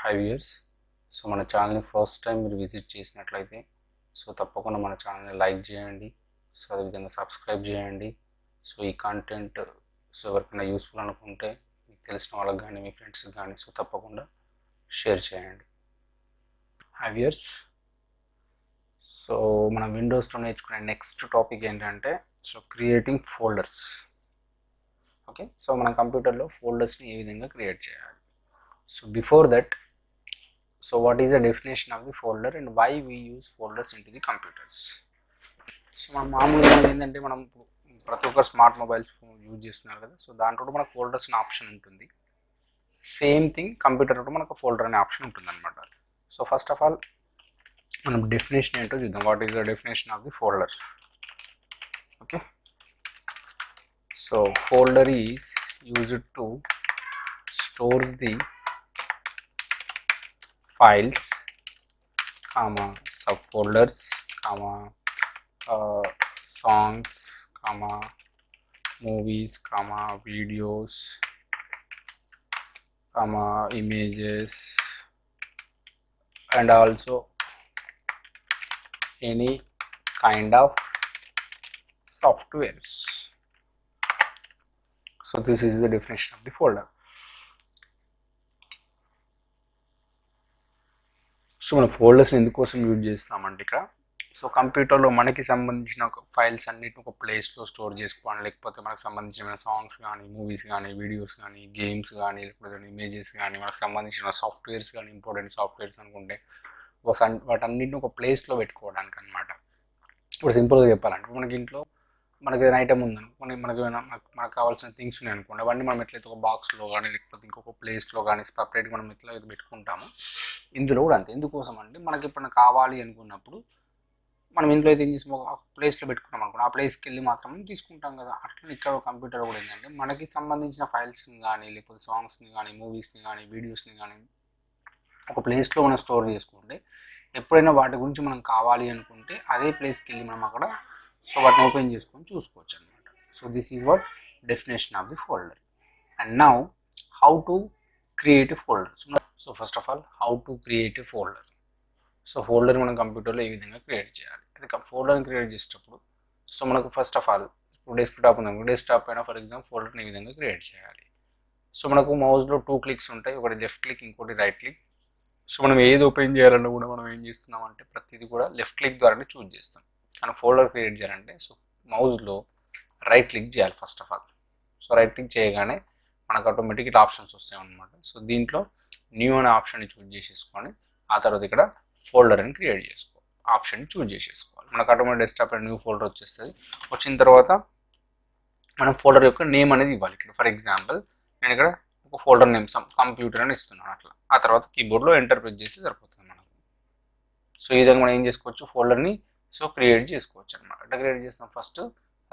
5 years. So మన ఛానల్ని first time మీరు విజిట్ చేసినట్లయితే సో తప్పకుండా మన ఛానల్ని లైక్ చేయండి. సో అదేవిధంగా సబ్స్క్రైబ్ చేయండి. సో ఈ కంటెంట్ సో ఎవరికైనా యూస్ఫుల్ అనుకుంటే మీకు తెలిసిన వాళ్ళకి కానీ మీ ఫ్రెండ్స్కి కానీ సో తప్పకుండా షేర్ చేయండి. 5 ఇయర్స్. సో మనం విండోస్లో నేర్చుకునే నెక్స్ట్ టాపిక్ ఏంటంటే so creating folders. Okay, so మన కంప్యూటర్లో ఫోల్డర్స్ని ఏ విధంగా క్రియేట్ చేయాలి. So before that, so what is the definition of the folder and why we use folders into the computers. So మనం మామూలుగా ఏంటంటే మనం ప్రతి ఒక్కరు స్మార్ట్ మొబైల్స్ యూజ్ చేస్తున్నారు కదా, సో దాంట్లో మనకు ఫోల్డర్స్ అనే ఆప్షన్ ఉంటుంది. సేమ్ థింగ్ కంప్యూటర్లో మనకు ఫోల్డర్ అనే ఆప్షన్ ఉంటుంది అనమాట. సో ఫస్ట్ ఆఫ్ ఆల్ మనం డెఫినేషన్ ఏంటో చూద్దాం. What is the definition of the folder? Okay, so folder is used to stores the files, subfolders, songs, movies, videos, images, and also any kind of softwares. So this is the definition of the folder. So మనం folders ఎందుకోసం use చేస్తామంటే ఇక్కడ so కంప్యూటర్లో మనకి సంబంధించిన files అన్నిటిని ఒక ప్లేస్లో స్టోర్ చేసుకోవాలి, లేకపోతే మనకు సంబంధించిన సాంగ్స్ కానీ మూవీస్ కానీ వీడియోస్ కానీ గేమ్స్ కానీ లేకపోతే ఇమేజెస్ కానీ మనకు సంబంధించిన సాఫ్ట్వేర్స్ కానీ ఇంపార్టెంట్ సాఫ్ట్వేర్స్ అనుకుంటే వాటన్నిటిని ఒక ప్లేస్లో పెట్టుకోవడానికి అనమాట. ఇప్పుడు సింపుల్గా చెప్పాలంటే మనకి ఇంట్లో మనకి ఏదైనా ఐటమ్ ఉందనుకోండి, మనకు కావాల్సిన థింగ్స్ ఉన్నాయి అనుకోండి, అవన్నీ మనం ఎట్లయితే ఒక బాక్స్లో కానీ లేకపోతే ఇంకొక ప్లేస్లో కానీ సపరేట్గా మనం ఎట్లా పెట్టుకుంటామో ఇందులో కూడా అంతే. ఎందుకోసం అంటే మనకి ఇప్పుడు కావాలి అనుకున్నప్పుడు మనం ఇంట్లో అయితే ఏం చేసి ఒక ప్లేస్లో పెట్టుకున్నాం అనుకోండి, ఆ ప్లేస్కి వెళ్ళి మాత్రం తీసుకుంటాం కదా. అట్లా ఇక్కడ కంప్యూటర్ కూడా ఏంటంటే మనకి సంబంధించిన ఫైల్స్ని కానీ లేకపోతే సాంగ్స్ని కానీ మూవీస్ని కానీ వీడియోస్ని కానీ ఒక ప్లేస్లో మనం స్టోర్ చేసుకుంటే ఎప్పుడైనా వాటి గురించి మనం కావాలి అనుకుంటే అదే ప్లేస్కి వెళ్ళి మనం అక్కడ సో వాటిని ఓపెన్ చేసుకొని చూసుకోవచ్చు అనమాట. So this is what definition of the folder. And now how to create a folder. So first of all how to create a folder. So folder మనం కంప్యూటర్లో ఏ విధంగా క్రియేట్ చేయాలి. అది ఫోల్డర్ని క్రియేట్ చేసేటప్పుడు సో మనకు ఫస్ట్ ఆఫ్ ఆల్ ఇప్పుడు desktop ఉంది, desktop పైన ఫర్ ఎగ్జాంపుల్ ఫోల్డర్ని ఈ విధంగా క్రియేట్ చేయాలి. సో మనకు మౌస్లో 2 క్లిక్స్ ఉంటాయి, ఒకటి లెఫ్ట్ క్లిక్ ఇంకోటి రైట్ క్లిక్. సో మనం ఏది ఓపెన్ చేయాలన్నా కూడా మనం ఏం చేస్తున్నాం అంటే ప్రతిదీ కూడా లెఫ్ట్ క్లిక్ ద్వారానే చూజ్ చేస్తాం. కానీ ఫోల్డర్ క్రియేట్ చేయాలంటే సో మౌస్లో రైట్ క్లిక్ చేయాలి first of all. So right click చేయగానే మనకు ఆటోమేటిక్ ఇట్లా ఆప్షన్స్ వస్తాయి అనమాట. సో దీంట్లో న్యూ అనే ఆప్షన్ని చూజ్ చేసేసుకొని ఆ తర్వాత ఇక్కడ ఫోల్డర్ అని క్రియేట్ చేసుకోవాలి, ఆప్షన్ని చూజ్ చేసేసుకోవాలి. మనకు ఆటోమేటిక్ డెస్క్టాప్ న్యూ ఫోల్డర్ వచ్చేస్తుంది. వచ్చిన తర్వాత మనం ఫోల్డర్ యొక్క నేమ్ అనేది ఇవ్వాలి. ఇక్కడ ఫర్ ఎగ్జాంపుల్ నేను ఇక్కడ ఒక ఫోల్డర్ నేమ్ కంప్యూటర్ అని ఇస్తున్నాను అట్లా. ఆ తర్వాత కీబోర్డ్లో ఎంటర్ ప్రెస్ చేసి సరిపోతుంది మనకు. సో ఈ విధంగా మనం ఏం చేసుకోవచ్చు, ఫోల్డర్ని సో క్రియేట్ చేసుకోవచ్చు అనమాట. ఎట్లా క్రియేట్ చేస్తాం, first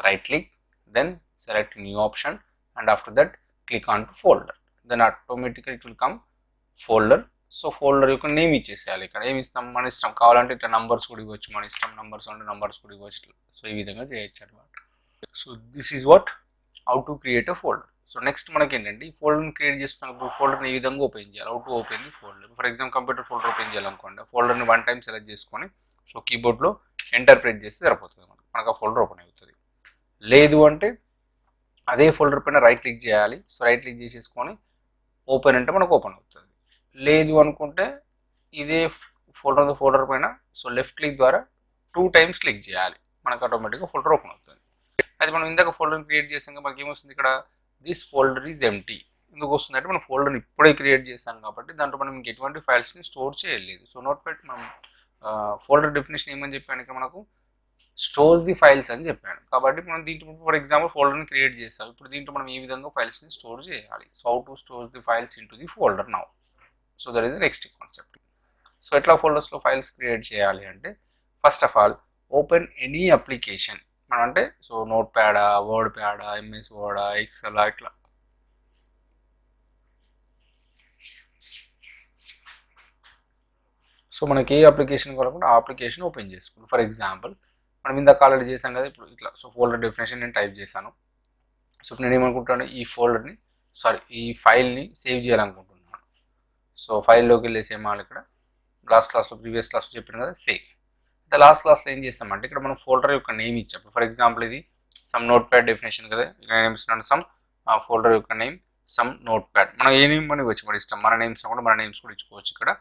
right click, then select new option and after that click on to folder, then ఆటోమేటిక్గా it will come folder. So folder యొక్క నేమ్ ఇచ్చేసేయాలి. ఇక్కడ ఏమి ఇస్తాం, మన ఇష్టం. కావాలంటే ఇట్లా నంబర్స్ కూడా ఇవ్వచ్చు, మన ఇష్టం. నంబర్స్ అంటే నంబర్స్ కూడా ఇవ్వచ్చు ఇట్లా. సో ఈ విధంగా చేయొచ్చు అనమాట. So this is what how to create a folder. So next మనకి ఏంటంటే ఈ ఫోల్డర్ని క్రియేట్ చేసుకున్నప్పుడు ఫోల్డర్ని ఏ విధంగా ఓపెన్ చేయాలి, how to open the folder. For example computer folder open చేయాలనుకోండి, ఫోల్డర్ని 1 టైం సెలెక్ట్ చేసుకొని సో కీబోర్డ్లో ఎంటర్ ప్రెస్ చేస్తే సరిపోతుంది, మనకు ఆ ఫోల్డర్ ఓపెన్ అవుతుంది. లేదు అంటే అదే ఫోల్డర్ పైన రైట్ క్లిక్ చేయాలి. సో రైట్ క్లిక్ చేసేసుకొని ఓపెన్ అంటే మనకు ఓపెన్ అవుతుంది. లేదు అనుకుంటే ఇదే ఫోల్డర్ పైన సో లెఫ్ట్ క్లిక్ ద్వారా 2 టైమ్స్ క్లిక్ చేయాలి, మనకు ఆటోమేటిక్గా ఫోల్డర్ ఓపెన్ అవుతుంది. అది మనం ఇందాక ఫోల్డర్ని క్రియేట్ చేసాక మనకి ఏమొస్తుంది, ఇక్కడ దిస్ ఫోల్డర్ ఈజ్ ఎంప్టీ. ఎందుకు వస్తుంది అంటే మనం ఫోల్డర్ని ఇప్పుడే క్రియేట్ చేసాం కాబట్టి దాంట్లో మనం ఇంక ఎటువంటి ఫైల్స్ని స్టోర్ చేయలేదు. సో నోట్ పెట్టి మనం ఫోల్డర్ డెఫినేషన్ ఏమని చెప్పాను, ఇక్కడ మనకు స్టోర్స్ ది ఫైల్స్ అని చెప్పాను. కాబట్టి మనం దీంట్లో ఫర్ ఎగ్జాంపుల్ ఫోల్డర్ని క్రియేట్ చేస్తాం. ఇప్పుడు దీంట్లో మనం ఈ విధంగా ఫైల్స్ని స్టోర్ చేయాలి. So how to store the files in to the folder now. So that is the next concept. So ఎట్లా ఫోల్డర్స్లో ఫైల్స్ క్రియేట్ చేయాలి అంటే first of all open any application. మనం అంటే సో నోట్ ప్యాడా, వర్డ్ ప్యాడా, ఎంఎస్ వర్డా, ఎక్సెల్ ఇట్లా సో మనకి ఏ అప్లికేషన్ కావాలనుకుంటే ఆ అప్లికేషన్ ఓపెన్ చేసుకోండి. ఫర్ ఎగ్జాంపుల్ మనం ఇందాక ఆల్రెడీ చేసాం కదా, ఇప్పుడు ఇట్లా సో ఫోల్డర్ డెఫినేషన్ నేను టైప్ చేశాను. సో నేను ఏమనుకుంటాను, ఈ ఫైల్ని సేవ్ చేయాలనుకుంటున్నాను. సో ఫైల్లోకి వెళ్ళేసి ఏమాలి ఇక్కడ ప్రీవియస్ క్లాస్లో చెప్పాను కదా సేవ్. అయితే లాస్ట్ క్లాస్లో ఏం చేస్తామంటే ఇక్కడ మనం ఫోల్డర్ యొక్క నేమ్ ఇచ్చాం. ఫర్ ఎగ్జాంపుల్ ఇది సమ్ నోట్ ప్యాడ్ డెఫినేషన్ కదా, ఇక్కడ నేమ్ ఇస్తున్నాను సమ్ ఫోల్డర్ యొక్క నేమ్ సమ్ నోట్ ప్యాడ్. మనం ఏ నేమ్ అని వచ్చి మన ఇష్టం, మన నేమ్స్ కూడా ఇచ్చుకోవచ్చు ఇక్కడ.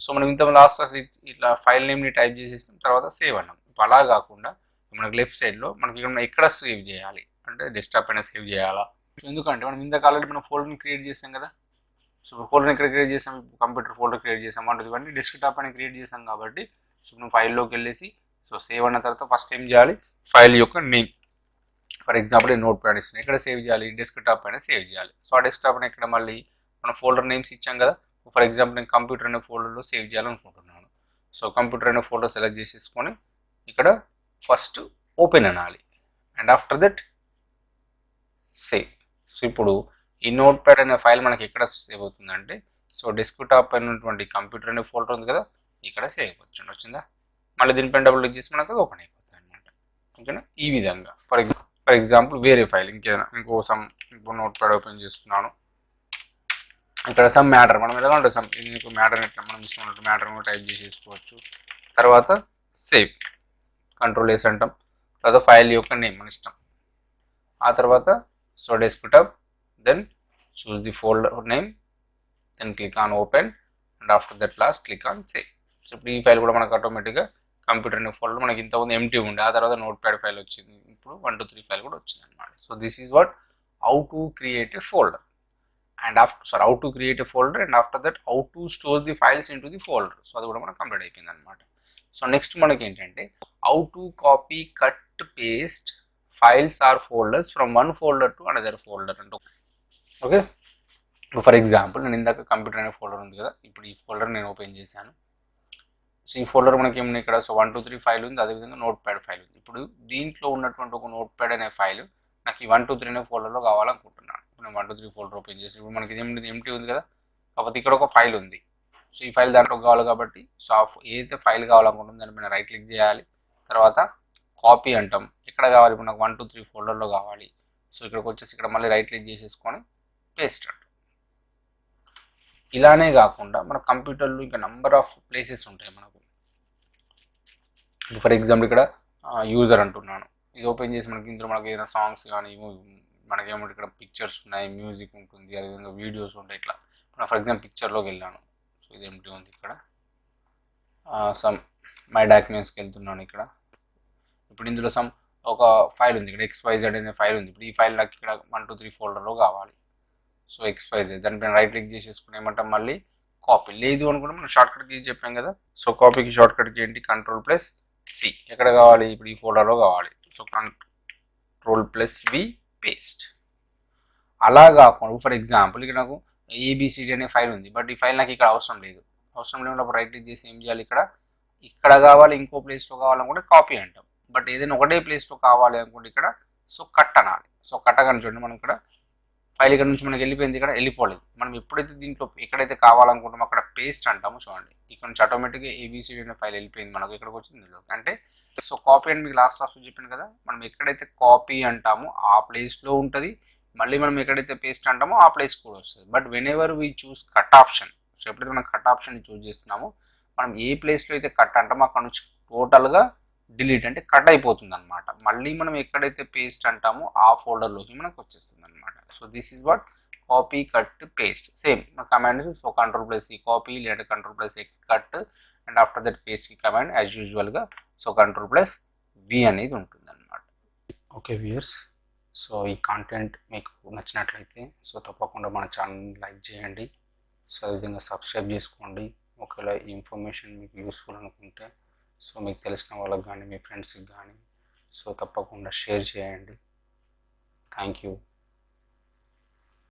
సో మనం ఇంత లాస్ట్ క్లాస్ ఇట్లా ఫైల్ నేమ్ని టైప్ చేసేస్తాం, తర్వాత సేవ్ అన్నాం. ఇప్పుడు అలా కాకుండా మనకి లెఫ్ట్ సైడ్లో మనకి ఎక్కడ సేవ్ చేయాలి అంటే డెస్క్టాప్ అయినా సేవ్ చేయాలా. ఎందుకంటే మనం ఇందాక ఆల్రెడీ మనం ఫోల్డర్ని క్రియేట్ చేసాం కదా. సో ఫోల్డర్ని ఇక్కడ క్రియేట్ చేసాం, కంప్యూటర్ ఫోల్డర్ క్రియేట్ చేసాం, అంటే ఇవన్నీ డెస్క్టాప్ అని క్రియేట్ చేసాం కాబట్టి సో మనం ఫైల్లోకి వెళ్ళేసి సో సేవ్ అన్న తర్వాత ఫస్ట్ ఏం చేయాలి, ఫైల్ యొక్క name for example note pad ఇస్తున్నాం, ఎక్కడ సేవ్ చేయాలి, డెస్క్టాప్ పైన సేవ్ చేయాలి. సో ఆ డెస్క్టాప్ అని ఇక్కడ మళ్ళీ మనం ఫోల్డర్ నేమ్స్ ఇచ్చాం కదా. ఫర్ ఎగ్జాంపుల్ నేను కంప్యూటర్ అనే ఫోల్డర్లో సేవ్ చేయాలనుకుంటున్నాను. సో కంప్యూటర్ అనే ఫోల్డర్ సెలెక్ట్ చేసేసుకొని ఇక్కడ ఫస్ట్ ఓపెన్ అనాలి and after that save. So ఇప్పుడు ఈ నోట్ ప్యాడ్ అనే ఫైల్ మనకి ఎక్కడ సేవ్ అవుతుందంటే సో డెస్క్టాప్ అయినటువంటి కంప్యూటర్ అనే ఫోల్డర్ ఉంది కదా, ఇక్కడ సేవ్ అయిపోతుంది. వచ్చిందా? మళ్ళీ దీనిపైన డబుల్ క్లిక్ చేసి మనకు అది ఓపెన్ అయిపోతుంది అనమాట. ఓకేనా? ఈ విధంగా ఫర్ ఎగ్జాంపుల్ వేరే ఫైల్ ఇంకో నోట్ ప్యాడ్ ఓపెన్ చేస్తున్నాను. ఇక్కడ సమ్ మ్యాటర్ మనం ఎలా ఉంటుంది సమ్ ఇంకో మ్యాటర్ ఎట్లా మనం ఇస్తున్నట్టు మ్యాటర్ కూడా టైప్ చేసేసుకోవచ్చు. తర్వాత సేవ్ కంట్రోల్ S అంటాం. తర్వాత ఫైల్ యొక్క నేమ్ మన ఇష్టం. ఆ తర్వాత so desktop, then choose the folder name, then click on open and after that last click on save. So ఇప్పుడు ఈ ఫైల్ కూడా మనకు ఆటోమేటిక్గా కంప్యూటర్ అనే ఫోల్డర్ మనకి ఇంతకుముందు ఎంటీ ఉండే, ఆ తర్వాత నోట్ ప్యాడ్ ఫైల్ వచ్చింది, ఇప్పుడు 1 2 3 ఫైల్ కూడా వచ్చింది అనమాట. So this is what how to create a folder and how to create a folder and after that how to store the files into the folder. So అది కూడా మనకు complete అయిపోయింది అనమాట. సో నెక్స్ట్ మనకి ఏంటంటే how to copy cut paste files or folders from one folder to another folder అంటే. Okay, for example నేను ఇందాక కంప్యూటర్ అనే ఫోల్డర్ ఉంది కదా, ఇప్పుడు ఈ ఫోల్డర్ నేను ఓపెన్ చేశాను. సో ఈ ఫోల్డర్ మనకి ఏమన్నా ఇక్కడ సో 1 2 3 ఫైల్ ఉంది, అదేవిధంగా నోట్ ప్యాడ్ ఫైల్ ఉంది. ఇప్పుడు దీంట్లో ఉన్నటువంటి ఒక నోట్ ప్యాడ్ అనే ఫైల్ నాకు ఈ 1 2 3 అనే ఫోల్డర్లో కావాలనుకుంటున్నాను. ఇప్పుడు నేను 1 2 3 ఫోల్డర్ ఓపెన్ చేసి ఇప్పుడు మనకి ఎంటీ ఉంది కదా, కాకపోతే ఇక్కడ ఒక ఫైల్ ఉంది. సో ఈ ఫైల్ దాంట్లో కావాలి కాబట్టి సో ఏదైతే ఫైల్ కావాలనుకుంటుందో దానిపైన రైట్ క్లిక్ చేయాలి. తర్వాత కాపీ అంటాం, ఎక్కడ కావాలి, ఇప్పుడు నాకు 1 2 3 ఫోల్డర్లో కావాలి. సో ఇక్కడికి వచ్చేసి ఇక్కడ మళ్ళీ రైట్ క్లిక్ చేసేసుకొని పేస్ట్ అంటాం. ఇలానే కాకుండా మన కంప్యూటర్లో ఇంకా నంబర్ ఆఫ్ ప్లేసెస్ ఉంటాయి మనకు. ఫర్ ఎగ్జాంపుల్ ఇక్కడ యూజర్ అంటున్నాను, ఇది ఓపెన్ చేసి మనకి ఇందులో మనకి ఏదైనా సాంగ్స్ కానీ మనకేమంటే ఇక్కడ పిక్చర్స్ ఉన్నాయి, మ్యూజిక్ ఉంటుంది, అదేవిధంగా వీడియోస్ ఉంటాయి. ఇట్లా ఫర్ ఎగ్జాంపుల్ పిక్చర్లోకి వెళ్ళాను. సో ఇది ఎంటీ ఉంది ఇక్కడ, సమ్ మై డాక్యుమెంట్స్కి వెళ్తున్నాను. ఇక్కడ ఇప్పుడు ఇందులో సమ్ ఒక ఫైల్ ఉంది, ఇక్కడ XYZ అనే ఫైల్ ఉంది. ఇప్పుడు ఈ ఫైల్ నాకు ఇక్కడ 1 2 3 ఫోల్డర్లో కావాలి. సో XYZ దానిపైన రైట్ క్లిక్ చేసేసుకుని ఏమంటాం మళ్ళీ కాపీ. లేదు అనుకుంటే మనం షార్ట్ కట్ కీ చెప్పాం కదా. సో కాపీకి షార్ట్ కట్ కీ ఏంటి, Ctrl+C. ఎక్కడ కావాలి, ఇప్పుడు ఈ ఫోల్డర్లో కావాలి. So Ctrl+V paste. అలా కాకుండా ఫర్ ఎగ్జాంపుల్ ఇక్కడ నాకు ABCD అనే ఫైల్ ఉంది, బట్ ఈ ఫైల్ నాకు ఇక్కడ అవసరం లేనప్పుడు రైట్ క్లిక్ చేసి ఏం చేయాలి, ఇక్కడ కావాలి, ఇంకో ప్లేస్లో కావాలనుకుంటే కాపీ అంటాం. బట్ ఏదైనా ఒకటే ప్లేస్లో కావాలి అనుకుంటే ఇక్కడ సో కట్ అనాలి. సో కట్ అని చూడండి, మనం ఇక్కడ ఫైల్ ఇక్కడ నుంచి మనకి వెళ్ళిపోయింది, ఇక్కడ వెళ్ళిపోలేదు. మనం ఎప్పుడైతే దీంట్లో ఎక్కడైతే కావాలనుకుంటామో అక్కడ పేస్ట్ అంటాము. చూడండి ఇక్కడ నుంచి ఆటోమేటిక్గా ABCD అనే ఫైల్ వెళ్ళిపోయింది మనకు, ఇక్కడికి వచ్చింది ఇందులో. అంటే సో కాపీ అని మీకు లాస్ట్ క్లాస్లో చెప్పాను కదా, మనం ఎక్కడైతే కాపీ అంటామో ఆ ప్లేస్లో ఉంటుంది, మళ్ళీ మనం ఎక్కడైతే పేస్ట్ అంటామో ఆ ప్లేస్ కూడా వస్తుంది. But when ever we choose cut option, so ఎప్పుడైతే మనం కట్ ఆప్షన్ చూస్ చేస్తున్నామో మనం ఏ ప్లేస్లో అయితే కట్ అంటామో అక్కడ నుంచి టోటల్గా డిలీట్ అంటే కట్ అయిపోతుంది అనమాట. మళ్ళీ మనం ఎక్కడైతే పేస్ట్ అంటామో ఆ ఫోల్డర్లోకి మనకు వచ్చేస్తుంది అనమాట. So this is what copy cut paste. Same మన కమాండ్స్ సో Ctrl+C కాపీ లేదా Ctrl+X cut and after that paste కి కమాండ్ యాజ్ యూజువల్గా సో Ctrl+V అనేది ఉంటుంది అనమాట. ఓకే వ్యూయర్స్, సో ఈ కాంటెంట్ మీకు నచ్చినట్లయితే సో తప్పకుండా మన ఛానల్ లైక్ చేయండి. సో అదేవిధంగా సబ్స్క్రైబ్ చేసుకోండి. ఒకవేళ ఈ ఇన్ఫర్మేషన్ మీకు యూస్ఫుల్ అనుకుంటే సో మీకు తెలిసిన వాళ్ళకి కానీ మీ ఫ్రెండ్స్కి కానీ సో తప్పకుండా షేర్ చేయండి. Thank you.